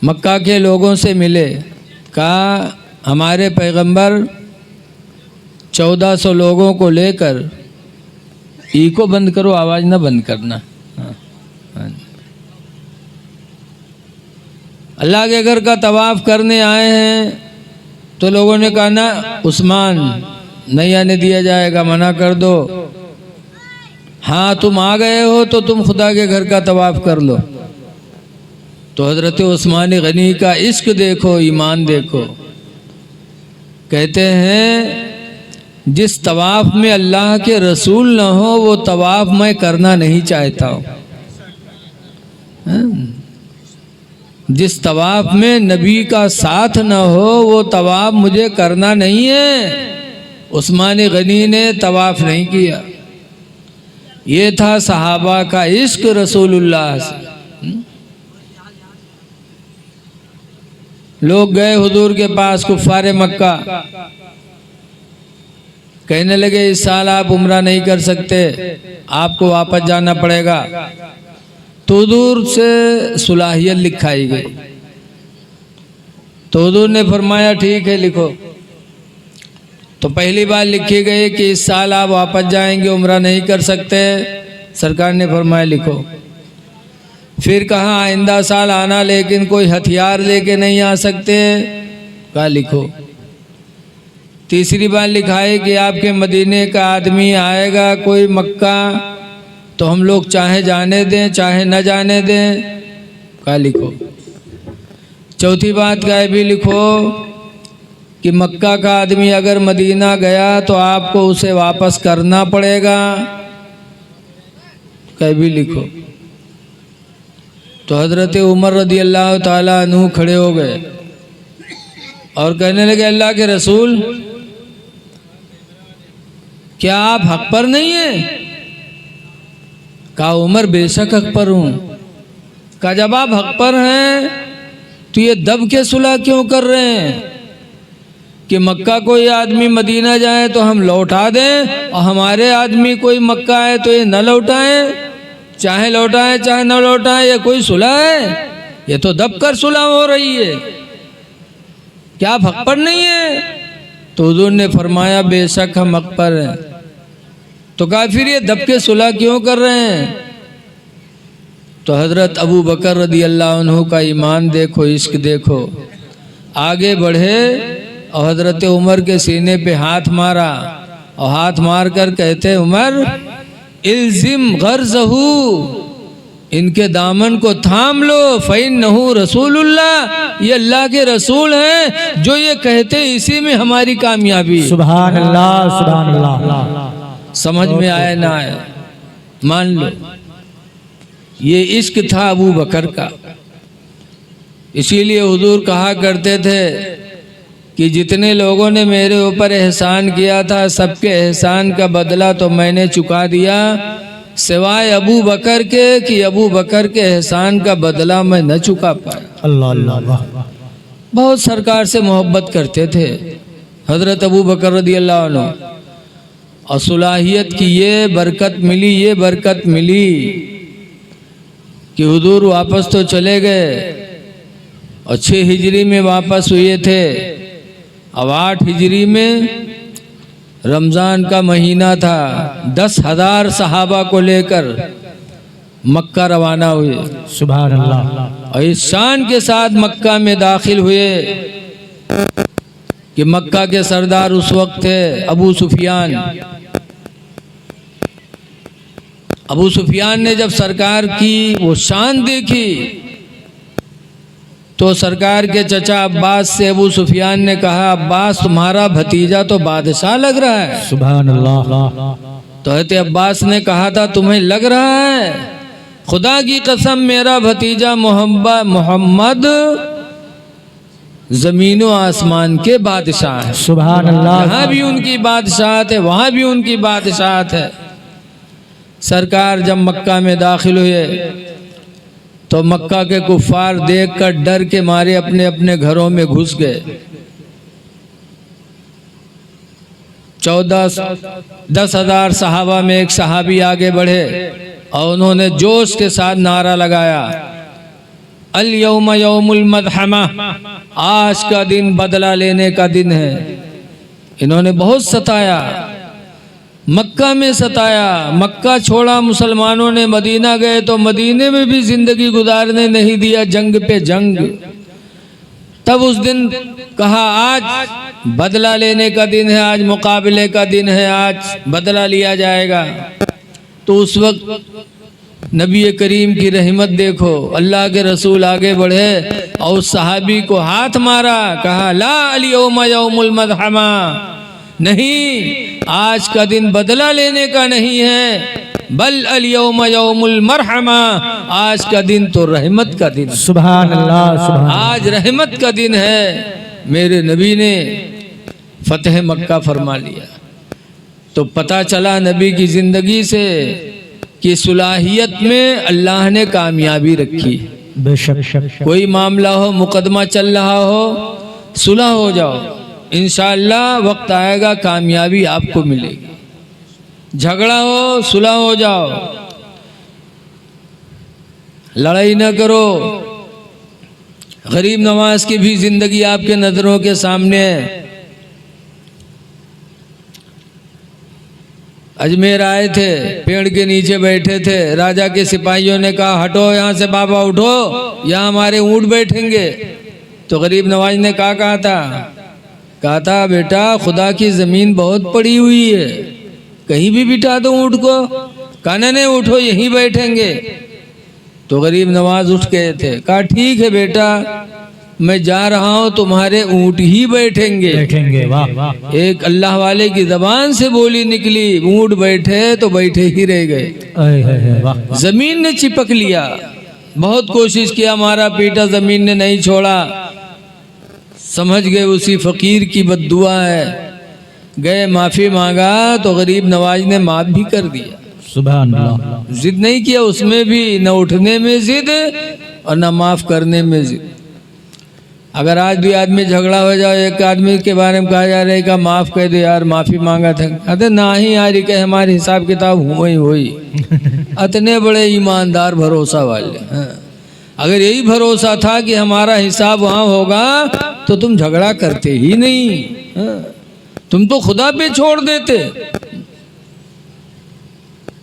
मक्का के लोगों से मिले, कहा हमारे पैगंबर 1400 लोगों को लेकर, ई को बंद करो, आवाज़ ना बंद करना। अल्लाह के घर का तवाफ़ करने आए हैं, तो लोगों ने कहा ना उस्मान नहीं आने दिया जाएगा, मना कर दो। हाँ तुम आ गए हो तो तुम खुदा के घर का तवाफ़ कर लो। तो हज़रत उस्मान गनी का इश्क देखो, ईमान देखो। कहते हैं जिस तवाफ़ में अल्लाह के रसूल न हो वो तवाफ़ मैं करना नहीं चाहता हूँ। जिस तवाफ़ में नबी का साथ न हो वो तवाफ़ मुझे करना नहीं है। उस्मान गनी ने तवाफ़ नहीं किया। ये था सहाबा का इश्क रसूलुल्लाह से। लोग गए हुजूर के पास, कुफ़ारे मक्का, कहने लगे इस साल आप उम्रा नहीं कर सकते, आपको वापस जाना पड़ेगा। तो हुजूर से सुलाहियत लिखाई गई। तो हुजूर ने फरमाया ठीक है लिखो। तो पहली बार लिखी गई कि इस साल आप वापस जाएंगे, उम्रा नहीं कर सकते। सरकार ने फरमाया लिखो। फिर कहा आइंदा साल आना, लेकिन कोई हथियार लेके नहीं आ सकते, कहा लिखो। तीसरी बार लिखा है कि आपके मदीने का आदमी आएगा कोई मक्का, तो हम लोग चाहे जाने दें चाहे न जाने दें, कहा लिखो। चौथी बात का भी लिखो कि मक्का का आदमी अगर मदीना गया तो आपको उसे वापस करना पड़ेगा, कह भी लिखो। तो हज़रत उमर रदी अल्लाह ताला अन्हु खड़े हो गए और कहने लगे अल्लाह के रसूल, क्या आप हक पर नहीं हैं? कहा उमर बेशक हक पर हूँ। कहा जब आप हक पर हैं तो ये दब के सुलह क्यों कर रहे हैं कि मक्का कोई आदमी मदीना जाए तो हम लौटा दें, और हमारे आदमी कोई मक्का आए तो ये न लौटाएं, चाहे लौटाएं चाहे न लौटाएं, ये कोई सुलह है? ये तो दब कर सुलह हो रही है। क्या आप हक पर नहीं है? तो हुजूर ने फरमाया बेशक हम हक पर हैं। तो कहा फिर ये दब के सुलह क्यों कर रहे हैं? तो हज़रत अबू बकर रदी अल्लाह अन्हु का ईमान देखो, इश्क देखो। आगे बढ़े और हज़रत उमर के सीने पे हाथ मारा और हाथ मार कर कहते उमर इल्जिम गर्ज़हू, इनके दामन को थाम लो, फ़इन्नहु रसूलुल्लाह, ये अल्लाह के रसूल हैं, जो ये कहते इसी में हमारी कामयाबी। सुभान अल्लाह, सुभान अल्लाह। समझ में आए ना आए मान लो, ये इश्क था अबू बकर का। इसीलिए हुजूर कहा करते थे कि जितने लोगों ने मेरे ऊपर एहसान किया था सबके एहसान का बदला तो मैंने चुका दिया, सिवाय अबू बकर के, कि अबू बकर के एहसान का बदला मैं न चुका पाया। अल्लाह अल्लाह। बहुत सरकार से मोहब्बत करते थे हज़रत अबू बकर रदी अल्लाह अन्हु, और सुलाहियत की ये बरकत मिली, ये बरकत मिली कि हुजूर वापस तो चले गए और 6 हिजरी में वापस हुए थे। अब 8 हिजरी में रमज़ान का महीना था, 10,000 सहाबा को लेकर मक्का रवाना हुए। सुभान अल्लाह। और इस शान के साथ मक्का में दाखिल हुए कि मक्का के सरदार उस वक्त थे अबू सुफियान। अबू सुफियान ने जब सरकार की वो शान देखी तो सरकार के चचा अब्बास से अबू सुफियान ने कहा अब्बास तुम्हारा भतीजा तो बादशाह लग रहा है। सुभान अल्लाह। तो हज़रत अब्बास ने कहा था तुम्हें लग रहा है? खुदा की कसम मेरा भतीजा मोहम्मद ज़मीन व आसमान के बादशाह है। सुभान अल्लाह। यहाँ भी उनकी बादशाहत है, वहाँ भी उनकी बादशाहत है। सरकार जब मक्का में दाखिल हुए तो मक्का के कुफ़ार देखकर डर के मारे अपने अपने घरों में घुस गए। 10,000 सहाबा में एक सहाबी आगे बढ़े और उन्होंने जोश के साथ नारा लगाया अल यौम यौमुल मदहमा, आज का दिन बदला लेने का दिन है। इन्होंने बहुत सताया, मक्का में सताया, मक्का छोड़ा मुसलमानों ने, मदीना गए तो मदीने में भी जिंदगी गुजारने नहीं दिया, जंग पे जंग। तब उस दिन कहा आज बदला लेने का दिन है, आज मुकाबले का दिन है, आज बदला लिया जाएगा। तो उस वक्त नबी करीम की रहमत देखो, अल्लाह के रसूल आगे बढ़े और उस सहाबी को हाथ मारा, कहा ला अल यौम यौमुल मदहमा, नहीं आज का दिन बदला लेने का नहीं है, बल अल यौम यौमुल मरहमा, आज का दिन तो रहमत का दिन। सुभान अल्लाह, सुभान। आज रहमत का दिन है। मेरे नबी ने फतेह मक्का फरमा लिया। तो पता चला नबी की ज़िंदगी से कि सुलाहियत में अल्लाह ने कामयाबी रखी। बेशक। कोई मामला हो, मुकदमा चल रहा हो, सुलह हो जाओ, इंशाअल्लाह वक्त आएगा कामयाबी आपको मिलेगी। झगड़ा हो, सुलह हो जाओ, लड़ाई न करो। गरीब नवाज की भी जिंदगी आपके नजरों के सामने है। अजमेर आए थे, पेड़ के नीचे बैठे थे, राजा के सिपाहियों ने कहा हटो यहाँ से बाबा, उठो, यहाँ हमारे ऊँट बैठेंगे। तो गरीब नवाज ने कहा था बेटा खुदा की ज़मीन बहुत पड़ी हुई है, कहीं भी बिठा दो ऊँट को। कहा नहीं उठो, यहीं बैठेंगे। तो गरीब नवाज उठ गए थे, कहा ठीक है बेटा, मैं जा रहा हूँ, तुम्हारे ऊँट ही बैठेंगे। वाह वाह। एक अल्लाह वाले की जबान से बोली निकली, ऊँट बैठे तो बैठे ही रह गए। वाह। जमीन ने चिपक लिया, बहुत कोशिश किया, मारा पीटा, जमीन ने नहीं छोड़ा। समझ गए उसी फकीर की बद्दुआ है, गए माफी मांगा तो गरीब नवाज ने माफ भी कर दिया। सुभान अल्लाह। जिद नहीं किया उसमें भी, न उठने में जिद और न माफ करने में जिद। अगर आज भी आदमी झगड़ा हो जाए, एक आदमी के बारे में कहा जा रहा है कि माफ़ कर दे यार, माफ़ी मांगा था, कहते ना ही यार के हमारे हिसाब किताब हुई इतने बड़े ईमानदार भरोसा वाले। अगर यही भरोसा था कि हमारा हिसाब वहाँ होगा तो तुम झगड़ा करते ही नहीं, तुम तो खुदा पे छोड़ देते।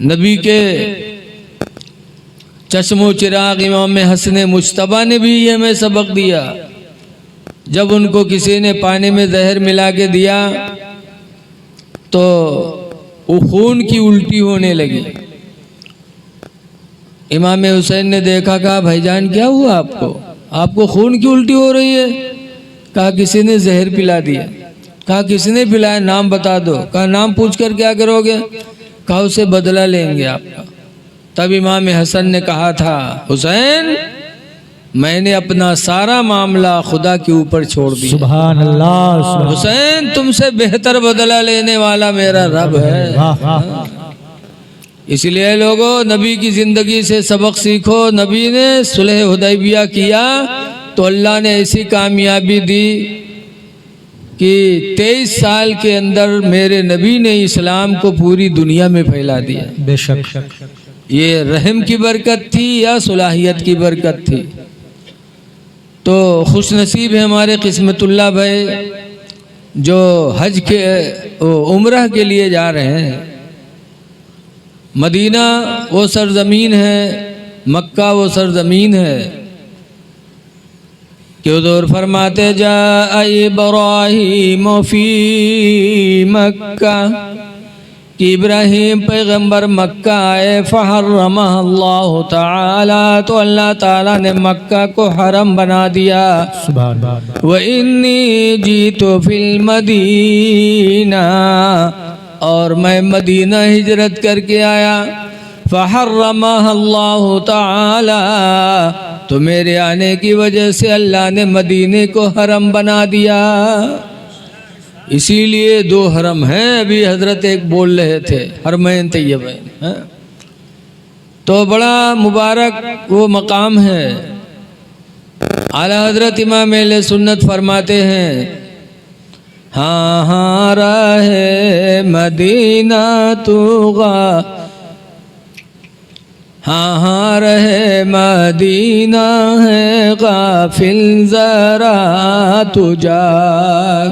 नबी के चश्मो चिराग इमाम हसन मुश्तबा ने भी ये हमें सबक दिया। जब उनको किसी ने पानी में जहर मिला के दिया तो वो खून की उल्टी होने लगी। इमाम हुसैन ने देखा, कहा भाईजान क्या हुआ आपको खून की उल्टी हो रही है? कहा किसी ने जहर पिला दिया। कहा किसने पिलाया, नाम बता दो। कहा नाम पूछ कर क्या करोगे? कहा उसे बदला लेंगे आपका। तब इमाम हसन ने कहा था, हुसैन मैंने अपना सारा मामला खुदा के ऊपर छोड़ दिया। सुभान अल्लाह। हुसैन तुमसे बेहतर बदला लेने वाला मेरा रब है। इसलिए लोगों, नबी की ज़िंदगी से सबक सीखो। नबी ने सुलह हुदैबिया किया तो अल्लाह ने ऐसी कामयाबी दी कि 23 साल के अंदर मेरे नबी ने इस्लाम को पूरी दुनिया में फैला दिया। बेशक। ये रहम की बरकत थी या सुलाहियत की बरकत थी? तो खुश नसीब है हमारे किस्मतुल्लाह भाई जो हज के उम्रह के लिए जा रहे हैं। मदीना वो सरजमीन है, मक्का वो सरजमीन है कि हुज़ूर फरमाते जा इब्राहीम फी मक्का कि इब्राहिम पैगंबर मक्का आए, फ़हर्रमह अल्लाह ताला, तो अल्लाह ताला ने मक्का को हरम बना दिया। व इन्नी जीतु फिल मदीना, और मैं मदीना हिजरत करके आया। फ़हर्रमह अल्लाह ताला, तो मेरे आने की वजह से अल्लाह ने मदीने को हरम बना दिया। इसीलिए 2 हरम हैं। अभी हजरत एक बोल रहे थे हरमैन तैयबैन, तो बड़ा मुबारक वो मकाम है। आला हजरत इमाम अहले सुन्नत फरमाते हैं, हाँ हाँ रहे मदीना तुगा, हाँ हाँ रहे मदीना है गाफिल जरा तू जाग,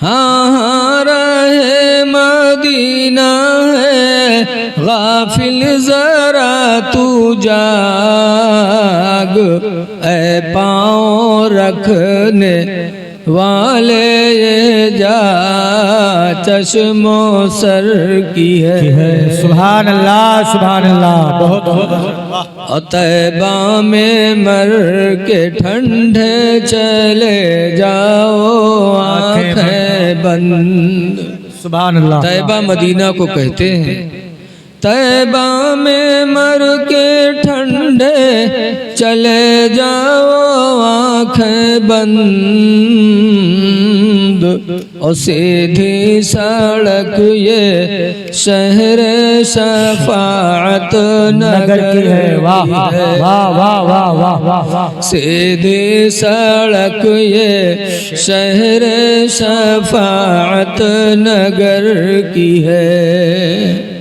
हाँ हाँ रहे मदीना है गाफिल जरा तू जाग, ऐ पाँव रखने वाले ये जा चश्मों सर की है। सुभान अल्लाह बहुत बहुत। और तैबा में मर के ठंडे चले जाओ आंखें बंद। सुभान अल्लाह। तैबा मदीना को कहते हैं। तैबा में मर के ठंडे चले जाओ आंखें बंद, और सीधी सड़क ये शहर शफाअत नगर की है। वाह वाह वाह वाह वाह वाह। सीधी सड़क ये शहर शफाअत नगर की है।